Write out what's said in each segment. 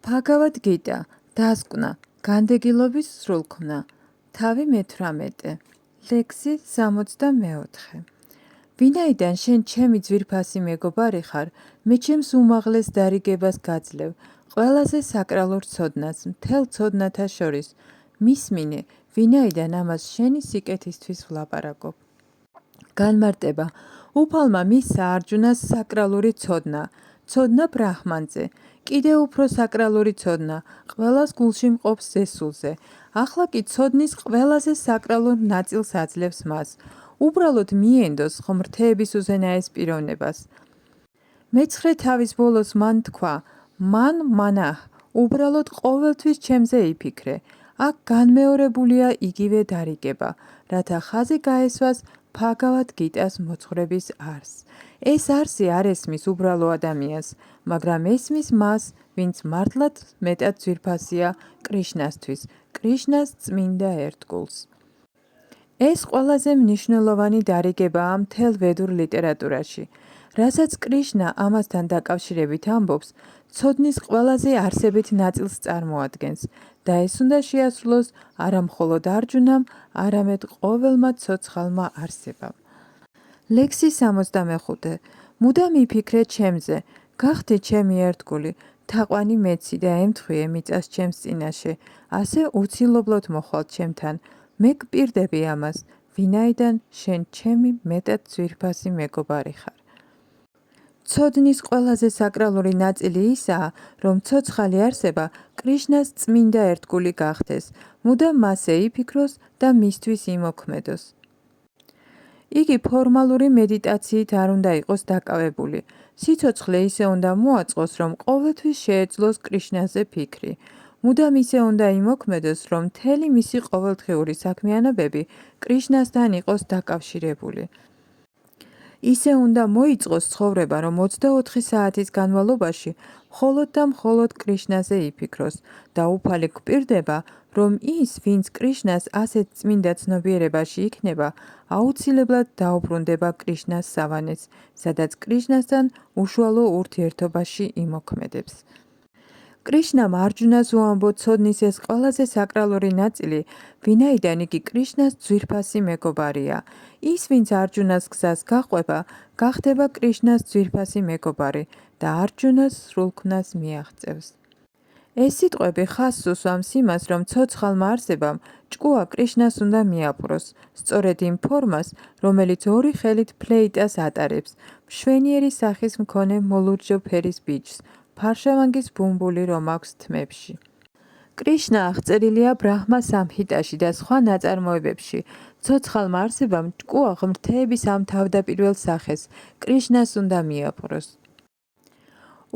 Bhagavad-gītā დასკვნა, განდეგილობის სრულქმნა, თავი მე-18, ლექსი 64. ვინაიდან შენ ჩემი ძვირფასი მეგობარი ხარ, მე ჩემს უმაღლეს დარიგებას გაძლევ, ყველაზე საკრალურ ცოდნას, მთელ ცოდნათა შორის, მისმინე, ვინაიდან ამას შენი სიკეთისთვის ვლაპარაკობ. განმარტება, უფალმა მისცა არჯუნას საკრალური ცოდნა, ცოდნა ბრაჰმანზე, კიდევ უფრო საკრალური ცოდნა, ყველას გულში მყოფ ზესულზე. ახლა კი ცოდნის ყველაზე საკრალურ ნაწილს აძლევს მას. უბრალოდ მიენდოს ღმრთების უზენაეს პიროვნებას. მეცხრე თავის ბოლოს მან თქვა, მანაჰ, უბრალოდ ყოველთვის ჩემზე იფიქრე. აქ განმეორებულია იგივე დარიგება, რათა ხაზი გაესვას Bhagavad-gītās მოძღვრების არსს. ეს არსი არ ესმის უბრალო ადამიანს, მაგრამ ესმის მას, ვინც მართლაც მეტად ძვირფასია კრიშნასთვის, კრიშნას წმინდა ერთგულს. ეს ყველაზე მნიშვნელოვანი დარიგებაა მთელ ვედურ ლიტერატურაში. რასაც კრიშნა ამასთან დაკავშირებით ამბობს, ცოდნის ყველაზე არსებით ნაწილს წარმოადგენს და ეს უნდა შეასრულოს არა მხოლოდ არჯუნამ, არამედ ყოველმა ცოცხალმა არსებამ. ლექსი 65. მუდამ იფიქრე ჩემზე, გახდე ჩემი ერთგული, თაყვანი მეცი და ემთხვიე მიწას ჩემს წინაშე, ასე უცილობლად მოხვალ ჩემთან, მე გპირდები ამას, ვინაიდან შენ ჩემი მეტად ძვირფასი მეგობარი ხარ. ცოდნის ყველაზე საკრალური ნაწილი ისაა, რომ ცოცხალი არსება კრიშნას წმინდა ერთგული გახდეს, მუდამ მასზე იფიქროს და მისთვის იმოქმედოს. იგი ფორმალური მედიტაციით არ უნდა იყოს დაკავებული. სიცოცხლე ისე უნდა მოაწყოს, რომ ყოველთვის შეეძლოს კრიშნაზე ფიქრი. მუდამ ისე უნდა იმოქმედოს, რომ მთელი მისი ყოველდღიური საქმიანობები კრიშნასთან იყოს დაკავშირებული. ისე უნდა მოიწყოს ცხოვრება, რომ 24 საათის განმავლობაში მხოლოდ და მხოლოდ კრიშნაზე იფიქროს და უფალი გვპირდება, რომ ის, ვინც კრიშნას ასეთ წმინდა ცნობიერებაში იქნება, აუცილებლად დაუბრუნდება კრიშნას სავანეც, სადაც კრიშნასთან უშუალო ურთიერთობაში იმოქმედებს. კრიშნამ არჯუნას უამბო ცოდნის ეს ყველაზე საკრალური ნაწილი, ვინაიდან იგი კრიშნას ძვირფასი მეგობარია. ის, ვინც არჯუნას გზას გაყვება, გახდება კრიშნას ძვირფასი მეგობარი და არჯუნას სრულქმნას მიაღწევს. ეს სიტყვები ხაზს უსვამს იმას, რომ ცოცხალმა არსებამ ჭკუა კრიშნას უნდა მიაპყროს, სწორედ იმ ფორმას, რომელიც ორი ხელით ფლეიტას ატარებს, მშვენიერი სახის მქონე მოლურჯო ფერის ბიჭს, ფარშავანგის ბუმბული რომ აქვს თმებში. კრიშნა აღწერილია ბრაჰმა სამჰიტაში და სხვა ნაწარმოებებში. ცოცხალმა არსებამ ჭკუა ღმრთების ამ თავდაპირველ სახეს, კრიშნას უნდა მიაპყროს.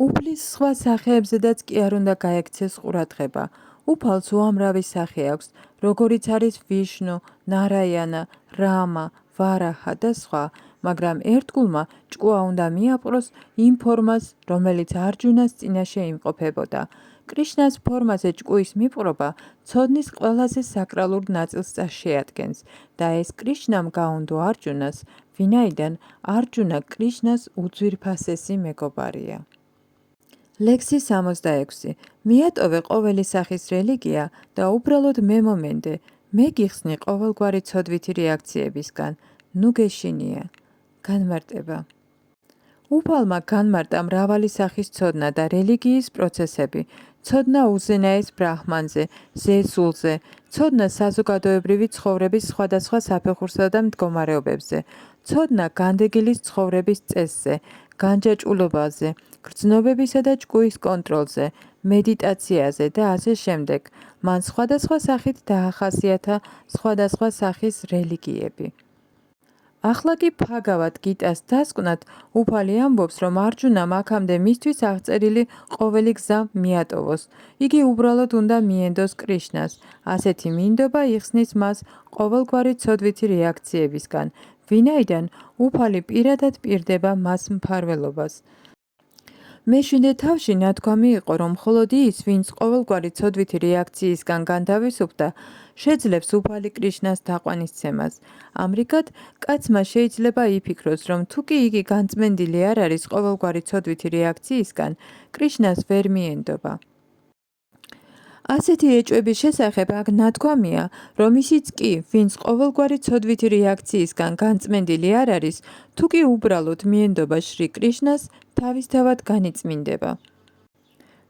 უფლის სხვა სახეებზედაც კი არ უნდა გაექცეს ყურადღება. უფალს უამრავი სახე აქვს, როგორიც არის ვიშნუ, ნარაიანა, რამა, ვარაჰა და სხვა, მაგრამ ერთგულმა ჭკუა უნდა მიაპყროს იმ ფორმას, რომელიც არჯუნას წინაშე იმყოფებოდა. კრიშნას ფორმაზე ჭკუის მიპყრობა ცოდნის ყველაზე საკრალურ ნაწილს შეადგენს და ეს კრიშნამ გაუნდო არჯუნას, ვინაიდან არჯუნა კრიშნას უძვირფასესი მეგობარია. ლექსი 66. მიატოვე ყოველი სახის რელიგია და უბრალოდ მე მომენდე, მე გიხსნი ყოველგვარი ცოდვითი რეაქციებისგან, ნუ გეშინია. განმარტება. უფალმა განმარტა მრავალი სახის ცოდნა და რელიგიის პროცესები, ცოდნა უზენაეს ბრაჰმანზე, ზესულზე, ცოდნა საზოგადოებრივი ცხოვრების სხვადასხვა საფეხურსა და მდგომარეობებზე, ცოდნა განდეგილის ცხოვრების წესზე, განჯაჭვულობაზე, გრძნობებისა და ჭკუის კონტროლზე, მედიტაციაზე და ასე შემდეგ. მან სხვადასხვა სახით დაახასიათა სხვადასხვა სახის რელიგიები. ახლა კი Bhagavad-gītās დასკვნად უფალი ამბობს, რომ არჯუნამ აქამდე მისთვის აღწერილი ყოველი გზა მიატოვოს. იგი უბრალოდ უნდა მიენდოს კრიშნას. ასეთი მინდობა იხსნის მას ყოველგვარი ცოდვითი რეაქციებისგან, ვინაიდან უფალი პირადად პირდება მას მფარველობას. მეშვიდე თავში ნათქვამი იყო, რომ მხოლოდ ის, ვინც ყოველგვარი ცოდვითი რეაქციისგან განთავისუფლდა, შეძლებს უფალი კრიშნას თაყვანისცემას. ამრიგად, კაცმა შეიძლება იფიქროს, რომ თუკი იგი განწმენდილი არ არის ყოველგვარი ცოდვითი რეაქციისგან, კრიშნას ვერ მიენდობა. ასეთი ეჭვების შესახებ აქ ნათქვამია, რომ ისიც კი, ვინც ყოველგვარი ცოდვითი რეაქციისგან განწმენდილი არ არის, თუ კი უბრალოდ მიენდობა შრი კრიშნას, თავისთავად განიწმინდება.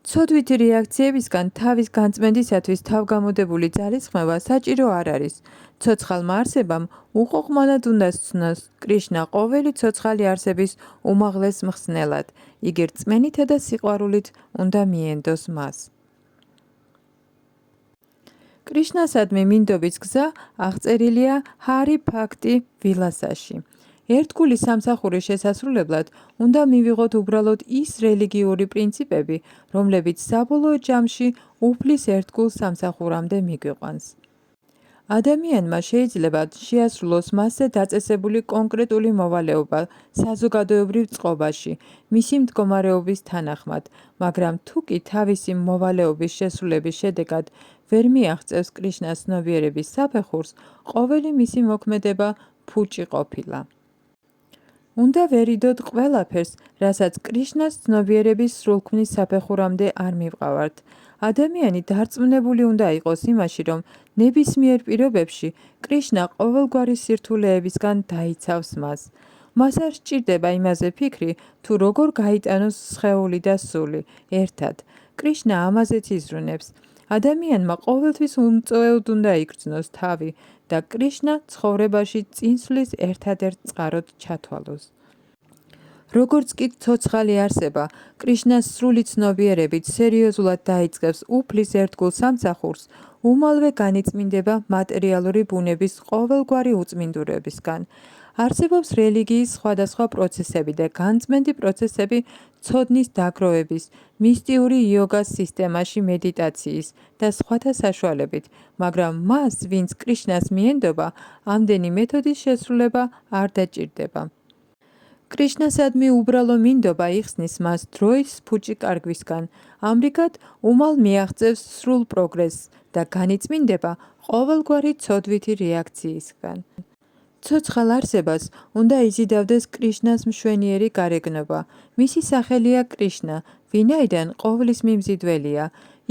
ცოდვითი რეაქციებისგან თავის განწმენდისათვის თავგამოდებული ძალისხმევა საჭირო არ არის. ცოცხალმა არსებამ უყოყმანად უნდა სცნოს კრიშნა ყოველი ცოცხალი არსების უმაღლეს მხსნელად, იგი რწმენითა და სიყვარულით უნდა მიენდოს მას. კრიშნასადმი მინდობის გზა აღწერილია ჰარი ფაქტი ვილასაში. ერთგული სამსახურის შესასრულებლად უნდა მივიღოთ უბრალოდ ის რელიგიური პრინციპები, რომლებიც საბოლოო ჯამში უფლის ერთგულ სამსახურამდე მიგვიყვანს. ადამიანმა შეიძლება შეასრულოს მასზე დაწესებული კონკრეტული მოვალეობა საზოგადოებრივ წყობაში, მისი მდგომარეობის თანახმად, მაგრამ თუ კი თავისი მოვალეობის შესრულების შედეგად ვერ მიაღწევს კრიშნას ცნობიერების საფეხურს, ყოველი მისი მოქმედება ფუჭი ყოფილა. უნდა ვერიდოთ ყველაფერს, რასაც კრიშნას ცნობიერების სრულქმნის საფეხურამდე არ მივყავართ. ადამიანი დარწმუნებული უნდა იყოს იმაში, რომ ნებისმიერ პირობებში კრიშნა ყოველგვარი სირთულეებისგან დაიცავს მას. მას არ სჭირდება იმაზე ფიქრი, თუ როგორ გაიტანოს სხეული და სული, ერთად. კრიშნა ამაზეც იზრუნებს. ადამიანმა ყოველთვის უმწვევად უნდა იგრძნოს თავი და კრიშნა ცხოვრებაში წინსვლის ერთადერთ წყაროდ ჩათვალოს. როგორც კი ცოცხალი არსება, კრიშნას სრული ცნობიერებით სერიოზულად დაიწყებს უფლის ერთგულ სამსახურს, უმალვე განიწმინდება მატერიალური ბუნების ყოველგვარი უწმინდურებისგან. არსებობს რელიგიის სხვადასხვა პროცესები და განწმენდი პროცესები ცოდნის დაგროვების, მისტიური იოგას სისტემაში მედიტაციის და სხვათა საშუალებით, მაგრამ მას, ვინც კრიშნას მიენდობა, ამდენი მეთოდის შესრულება არ დაჭირდება. კრიშნასადმი უბრალო მინდობა იხსნის მას დროის ფუჭი კარგვისგან, ამრიგად უმალ მიაღწევს სრულ პროგრესს და განიწმინდება ყოველგვარი ცოდვითი რეაქციისგან. ცოცხალ არსებას უნდა იზიდავდეს კრიშნას მშვენიერი გარეგნობა. მისი სახელია კრიშნა, ვინაიდან ყოვლის მიმზიდველია.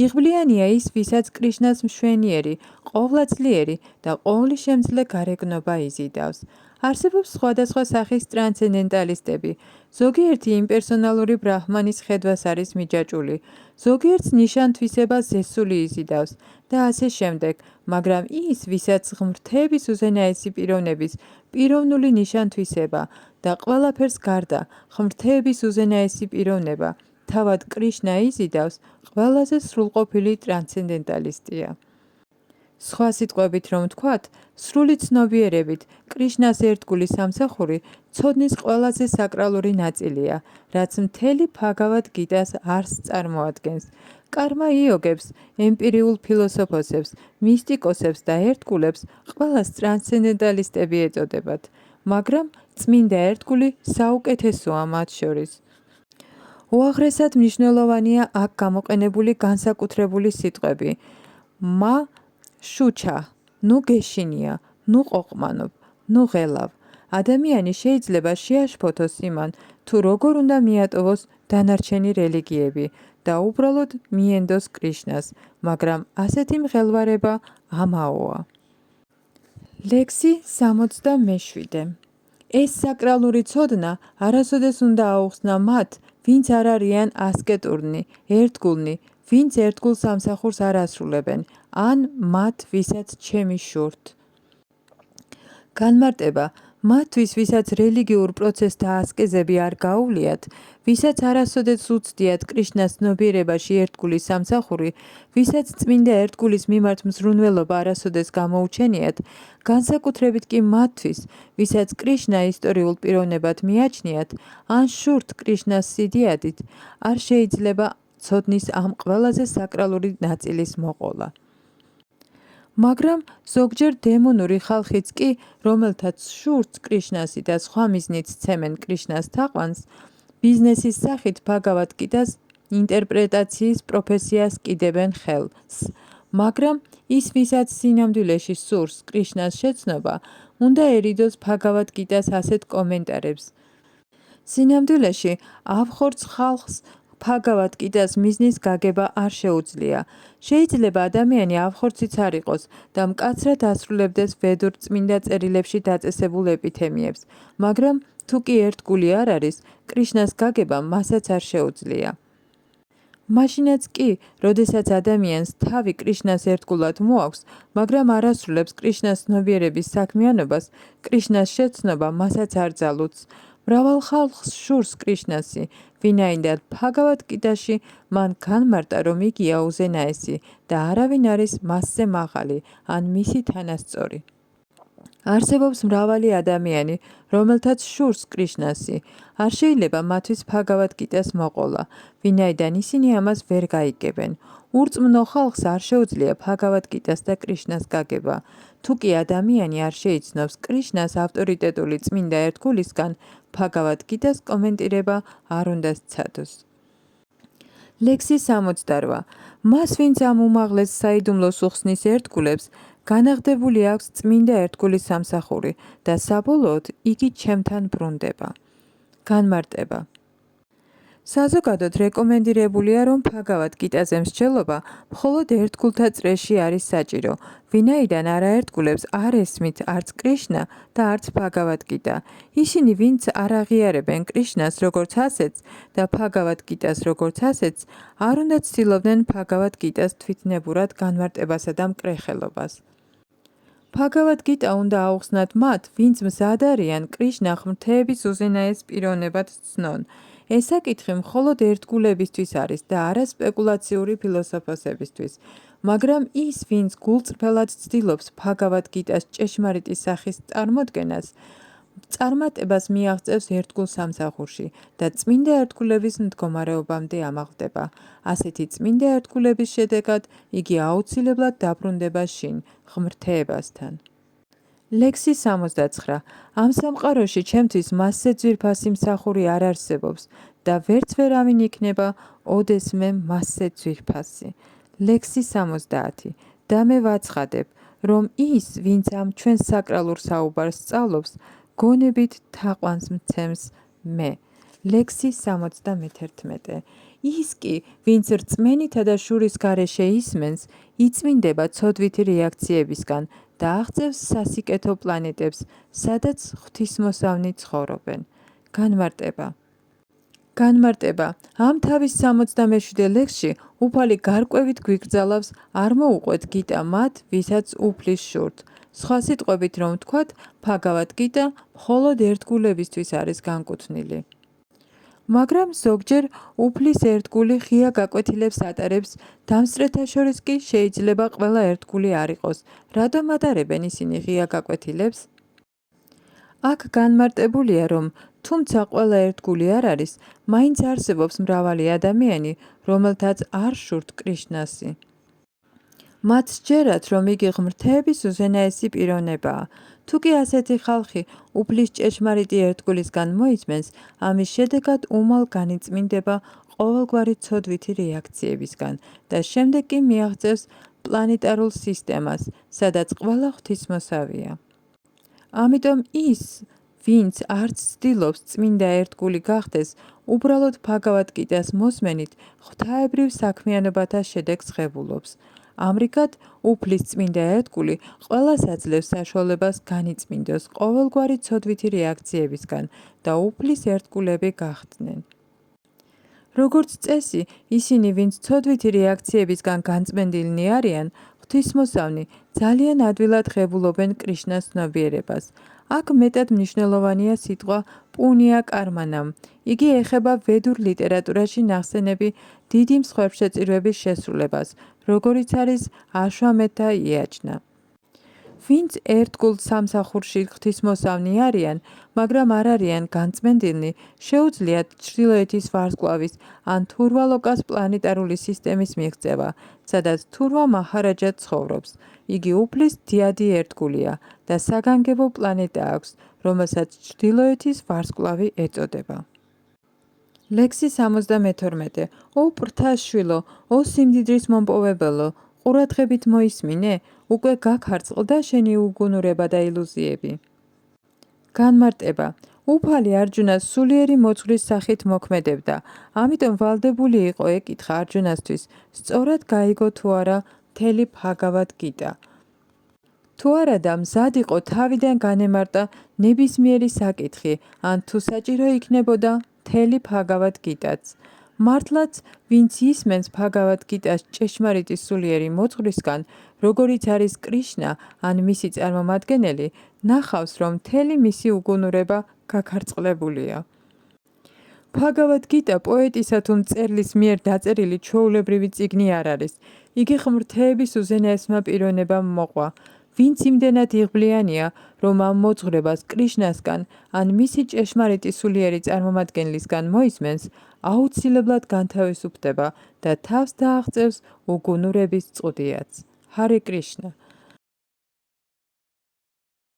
იღბლიანია ის, ვისაც კრიშნას მშვენიერი, ყოვლადწლიერი და ყოვლისშემძლე გარეგნობა იზიდავს. არსებობს სხვადასხვა სახის ტრანსცენდენტალისტები. ზოგიერთი იმპერსონალური ბრაჰმანის ხედვას არის მიჯაჭვული, ზოგიერთს ნიშან-თვისებას ზესული იზიდავს და ასე შემდეგ, მაგრამ ის, ვისაც ღმრთების უზენაესი პიროვნების პიროვნული ნიშან-თვისება და ყველაფერს გარდა ღმრთების უზენაესი პიროვნება, თავად კრიშნა იზიდავს, ყველაზე სრულყოფილი ტრანსცენდენტალისტია. სხვა სიტყვებით რომ ვთქვათ, სრული ცნობიერებით კრიშნას ერთგული სამსახური ცოდნის ყველაზე საკრალური ნაწილია, რაც მთელი ბჰაგავად გიტას არსს წარმოადგენს. კარმა იოგებს, ემპირიულ ფილოსოფოსებს, მისტიკოსებს და ერთგულებს ყველას ტრანსცენდენტალისტები ეწოდებათ, მაგრამ წმინდა ერთგული საუკეთესოა მათ შორის. უაღრესად მნიშვნელოვანია აქ გამოყენებული განსაკუთრებული სიტყვები მა შუჩა, ნუ გეშინია, ნუ ყოყმანობ, ნუ ღელავ. ადამიანი შეიძლება შეაშფოთოს იმან, თუ როგორ უნდა მიატოვოს დანარჩენი რელიგიები და უბრალოდ მიენდოს კრიშნას, მაგრამ ასეთი მღელვარება ამაოა. ლექსი 67. ეს საკრალური ცოდნა არასოდეს უნდა აუხსნა მათ, ვინც არ არიან ასკეტურნი, ერთგულნი, ვინც ერთგულ სამსახურს არ ასრულებენ, ან მათ, ვისაც ჩემი შურთ. განმარტება მათთვის, ვისაც რელიგიურ პროცესთა ასკეზები არ გაუვლიათ, ვისაც არასოდეს უცდიათ კრიშნას ცნობიერებაში ერთგული სამსახური, ვისაც წმინდა ერთგულის მიმართ მზრუნველობა არასოდეს გამოუჩენიათ, განსაკუთრებით კი მათთვის, ვისაც კრიშნა ისტორიულ პიროვნებად მიაჩნიათ, ან შურთ კრიშნას სიდიადით, არ შეიძლება ცოდნის ამ ყველაზე საკრალური ნაწილის მოყოლა. მაგრამ ზოგჯერ დემონური ხალხიც კი, რომელთაც შურთ კრიშნასი და სხვა მიზნით სცემენ კრიშნას თაყვანს, ბიზნესის სახით ბჰაგავად გიტას ინტერპრეტაციის პროფესიას კიდებენ ხელს, მაგრამ ის, ვისაც სინამდვილეში სურს კრიშნას შეცნობა, უნდა ერიდოს ბჰაგავად გიტას ასეთ კომენტარებს. სინამდვილეში, ავხორცს ხალხს ფაგავად კიდას მიზნის გაგება არ შეუძლია. შეიძლება ადამიანი ავხორციც არ იყოს და მკაცრად ასრულებდეს ვედურ წმინდა წერილებში დაწესებულ ეპითემიებს, მაგრამ თუ კი ერთგული არ არის, კრიშნას გაგება მასაც არ შეუძლია. მაშინაც კი, როდესაც ადამიანს თავი კრიშნას ერთგულად მოაქვს, მაგრამ არ ასრულებს კრიშნას ცნობიერების საქმიანობას, კრიშნას შეცნობა მასაც არ ძალუძს. მრავალ ხალხს შურს კრიშნასი, ვინაიდან ბჰაგავად გიტაში მან განმარტა, რომ იგია უზენაესი და არავინ არის მასზე მაღალი ან მისი თანასწორი. არსებობს მრავალი ადამიანი, რომელთაც შურს კრიშნასი. არ შეიძლება მათთვის ბჰაგავად გიტას მოყოლა, ვინაიდან ისინი ამას ვერ გაიგებენ. ურწმუნო ხალხს არ შეუძლია ბჰაგავად გიტას და კრიშნას გაგება. თუ კი ადამიანი არ შეიცნობს კრიშნას ავტორიტეტული წმინდა ერთგულისგან, ბჰაგავად გიტას კომენტირება არ უნდა სცადოს. ლექსი 68. მას, ვინც ამ უმაღლეს საიდუმლოს უხსნის ერთგულებს, განაღდებული აქვს წმინდა ერთგულის სამსახური და საბოლოოდ იგი ჩემთან ბრუნდება. განმარტება. საზოგადოდ რეკომენდირებულია, რომ ბჰაგავად გიტაზე მსჯელობა მხოლოდ ერთგულთა წრეში არის საჭირო, ვინაიდან არაერთგულებს არ ესმით არც კრიშნა და არც ბჰაგავად გიტა. ისინი, ვინც არ აღიარებენ კრიშნას როგორც ასეთს და ბჰაგავად გიტას როგორც ასეთს, არ უნდა ცდილობდნენ ბჰაგავად გიტას თვითნებურად განმარტებასა და მკრეხელობას. ბჰაგავად გიტა უნდა აუხსნათ მათ, ვინც მზად არიან კრიშნა ღმრთების უზენაეს პიროვნებად ცნონ. ეს საკითხი მხოლოდ ერთგულებისთვის არის და არა სპეკულაციური ფილოსოფოსებისთვის, მაგრამ ის, ვინც გულწრფელად ცდილობს ბჰაგავად გიტას ჭეშმარიტი სახის წარმოდგენას, წარმატებას მიაღწევს ერთგულ სამსახურში და წმინდა ერთგულების მდგომარეობამდე ამაღლდება. ასეთი წმინდა ერთგულების შედეგად იგი აუცილებლად დაბრუნდება შინ, ღმრთებასთან. ლექსი 69. ამ სამყაროში ჩემთვის მასზე ძვირფასი მსახური არ არსებობს და ვერც ვერავინ იქნება ოდესმე მასზე ძვირფასი. ლექსი 70. და მე ვაცხადებ, რომ ის, ვინც ამ ჩვენს საკრალურ საუბარს სწავლობს, გონებით თაყვანს მცემს მე. ლექსი 71. ის კი, ვინც რწმენითა და შურის გარეშე ისმენს, იწმინდება ცოდვითი რეაქციებისგან და აღწევს სასიკეთო პლანეტებს, სადაც ღვთისმოსავნი ცხოვრობენ. განმარტება. ამ თავის 67 ლექსში უფალი გარკვევით გვიკრძალავს არ მოუყვეთ გიტა მათ, ვისაც უფლის შურთ. სხვა სიტყვებით რომ ვთქვათ, ბჰაგავად გიტა მხოლოდ ერთგულებისთვის არის განკუთვნილი. მაგრამ ზოგჯერ უფლის ერთგული ღია გაკვეთილებს ატარებს, დამსწრეთა შორის კი შეიძლება ყველა ერთგული არ იყოს. რატომ ატარებენ ისინი ღია გაკვეთილებს? აქ განმარტებულია, რომ თუმცა ყველა ერთგული არ არის, მაინც არსებობს მრავალი ადამიანი, რომელთაც არ შურთ კრიშნასი. მათ სჯერათ, რომ იგი ღმრთების უზენაესი პიროვნებაა. თუ კი ასეთი ხალხი უფლის ჭეშმარიტი ერთგულისგან მოიწმენს, ამის შედეგად უმალ განიწმინდება ყოველგვარი ცოდვითი რეაქციებისგან და შემდეგ კი მიაღწევს პლანეტარულ სისტემას, სადაც ყველა ღვთისმოსავია. ამიტომ ის, ვინც არც ცდილობს წმინდა ერთგული გახდეს, უბრალოდ ბჰაგავად გიტას მოსმენით ღვთაებრივ საქმიანობათა შედეგს ღებულობს. ამრიგად, უფლის წმინდა ერთგული ყველას აძლევს საშუალებას განიწმინდოს ყოველგვარი ცოდვითი რეაქციებისგან და უფლის ერთგულები გახდნენ. როგორც წესი, ისინი, ვინც ცოდვითი რეაქციებისგან განწმენდილნი არიან, ღვთისმოსავნი ძალიან ადვილად ღებულობენ კრიშნას ცნობიერებას. აქ მეტად მნიშვნელოვანია სიტყვა პუნია კარმანამ. იგი ეხება ვედურ ლიტერატურაში ნახსენები დიდი მსხვერპლშეწირვების შესრულებას, როგორიც არის აშვამეთა იაჯნა. ვინც ერთგულ სამსახურში ღვთისმოსავნი არიან, მაგრამ არ არიან განწმენდილნი, შეუძლიათ ჩრდილოეთის ვარსკვლავის ან თურვალოკას პლანეტარული სისტემის მიღწევა, სადაც თურვა მაჰარაჯა ცხოვრობს. იგი უფლის დიადი ერთგულია და საგანგებო პლანეტა აქვს, რომელსაც ჩრდილოეთის ვარსკვლავი ეწოდება. ლექსი 72. ო პრთაშვილო, ო სიმდიდრის მომპოვებელო, ყურადღებით მოისმინე, უკვე გაქარწყლდა შენი უგუნურება და ილუზიები. განმარტება. უფალი არჯუნას სულიერი მოძღვრის სახით მოქმედებდა, ამიტომ ვალდებული იყო ეკითხა არჯუნასთვის, სწორად გაიგო თუ არა მთელი ბჰაგავად გიტა. თუ არადა მზად იყო თავიდან განემარტა ნებისმიერი საკითხი, ან თუ საჭირო იქნებოდა მთელი ბჰაგავად გიტაც. მართლაც, ვინც ისმენს ბჰაგავად გიტას ჭეშმარიტი სულიერი მოძღვრისგან, როგორიც არის კრიშნა ან მისი წარმომადგენელი, ნახავს, რომ მთელი მისი უგუნურება გაქარწყლებულია. ბჰაგავად გიტა პოეტისა თუ მწერლის მიერ დაწერილი ჩვეულებრივი წიგნი არ არის. იგი ღმრთების უზენაესმა პიროვნებამ მოყვა. ვინც იმდენად იღბლიანია, რომ ამ მოძღვრებას კრიშნასგან ან მისი ჭეშმარიტი სულიერი წარმომადგენლისგან მოისმენს, აუცილებლად განთავისუფლდება და თავს დააღწევს უგუნურების წუდიაც. ჰარე კრიშნა.